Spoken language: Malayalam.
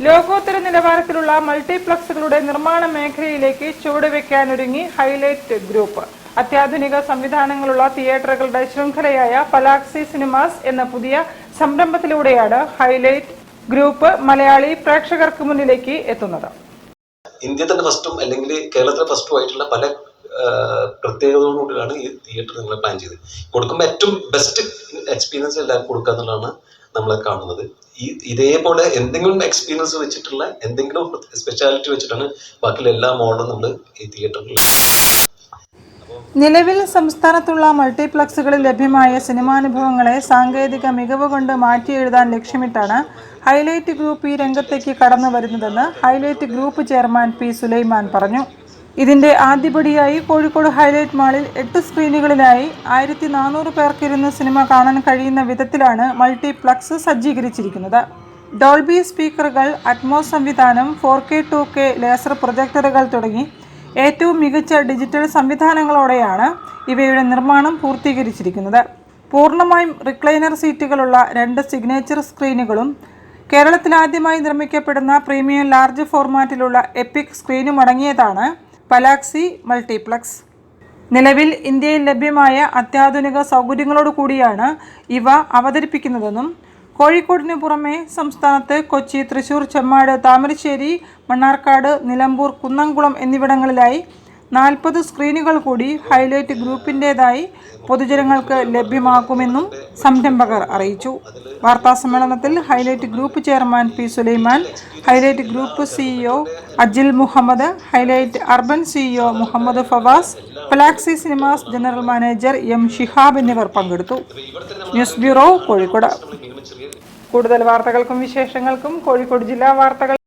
ലോകോത്തര നിലവാരത്തിലുള്ള മൾട്ടിപ്ലക്സുകളുടെ നിർമ്മാണ മേഖലയിലേക്ക് ചുവടുവെക്കാനൊരുങ്ങി ഹൈലൈറ്റ് ഗ്രൂപ്പ്. അത്യാധുനിക സംവിധാനങ്ങളുള്ള തിയേറ്ററുകളുടെ ശൃംഖലയായ പലാക്സി സിനിമാസ് എന്ന പുതിയ സംരംഭത്തിലൂടെയാണ് ഹൈലൈറ്റ് ഗ്രൂപ്പ് മലയാളി പ്രേക്ഷകർക്ക് മുന്നിലേക്ക് എത്തുന്നത്. ഇന്ത്യ തന്നെ ഫസ്റ്റും അല്ലെങ്കിൽ കേരളത്തിലെ ഫസ്റ്റും ആയിട്ടുള്ള പല പ്രത്യേകതകളോടുകൂടിയാണ് ഈ തിയേറ്റർ നിങ്ങൾ പ്ലാൻ ചെയ്ത് കൊടുക്കുമ്പോൾ ഏറ്റവും ബെസ്റ്റ് എക്സ്പീരിയൻസ് എല്ലാവർക്കും കൊടുക്കുക എന്നുള്ളതാണ് നമ്മൾ കാണുന്നത്. ഇതേപോലെ എന്തെങ്കിലും എക്സ്പീരിയൻസ് വെച്ചിട്ടുള്ള എന്തെങ്കിലും സ്പെഷ്യാലിറ്റി വെച്ചിട്ടാണ് ബാക്കിയുള്ള എല്ലാ മോഡലും നമ്മൾ ഈ തിയേറ്ററിൽ. നിലവിൽ സംസ്ഥാനത്തുള്ള മൾട്ടിപ്ലക്സുകളിൽ ലഭ്യമായ സിനിമാനുഭവങ്ങളെ സാങ്കേതിക മികവ് കൊണ്ട് മാറ്റിയെഴുതാൻ ലക്ഷ്യമിട്ടാണ് ഹൈലൈറ്റ് ഗ്രൂപ്പ് ഈ രംഗത്തേക്ക് കടന്നു വരുന്നതെന്ന് highlight group chairman P Sulaiman പറഞ്ഞു. ഇതിന്റെ ആദ്യപടിയായി കോഴിക്കോട് ഹൈലൈറ്റ് മാളിൽ 8 സ്ക്രീനുകളിലായി 1400 പേർക്കിരുന്ന് സിനിമ കാണാൻ കഴിയുന്ന വിധത്തിലാണ് മൾട്ടിപ്ലക്സ് സജ്ജീകരിച്ചിരിക്കുന്നത്. ഡോൾബി സ്പീക്കറുകൾ, അറ്റ്മോസ് സംവിധാനം, 4K 2K ലേസർ പ്രൊജക്ടറുകൾ തുടങ്ങി ഏറ്റവും മികച്ച ഡിജിറ്റൽ സംവിധാനങ്ങളോടെയാണ് ഇവയുടെ നിർമ്മാണം പൂർത്തീകരിച്ചിരിക്കുന്നത്. പൂർണ്ണമായും റിക്ലൈനർ സീറ്റുകളുള്ള 2 സിഗ്നേച്ചർ സ്ക്രീനുകളും കേരളത്തിലാദ്യമായി നിർമ്മിക്കപ്പെടുന്ന പ്രീമിയം ലാർജ് ഫോർമാറ്റിലുള്ള എപ്പിക് സ്ക്രീനും അടങ്ങിയതാണ് പലാക്സി മൾട്ടിപ്ലക്സ്. നിലവിൽ ഇന്ത്യയിൽ ലഭ്യമായ അത്യാധുനിക സൗകര്യങ്ങളോട് കൂടിയാണ് ഇവ അവതരിപ്പിക്കുന്നതെന്നും കോഴിക്കോടിന് പുറമെ സംസ്ഥാനത്ത് കൊച്ചി, തൃശൂർ, ചെമ്മാട്, താമരശ്ശേരി, മണ്ണാർക്കാട്, നിലമ്പൂർ, കുന്നംകുളം എന്നിവിടങ്ങളിലായി 40 സ്ക്രീനുകൾ കൂടി ഹൈലൈറ്റ് ഗ്രൂപ്പിൻ്റെതായി പൊതുജനങ്ങൾക്ക് ലഭ്യമാക്കുമെന്നും സംരംഭകർ അറിയിച്ചു. വാർത്താസമ്മേളനത്തിൽ highlight group chairman P Sulaiman, highlight group CEO Ajil Muhammad, highlight urban CEO Muhammad Fawas, Palaxy cinemas general manager M Shihab എന്നിവർ പങ്കെടുത്തു. News bureau, Kozhikode. കൂടുതൽ വാർത്തകൾക്കും വിശേഷങ്ങൾക്കും കോഴിക്കോട് ജില്ലാ വാർത്തകൾ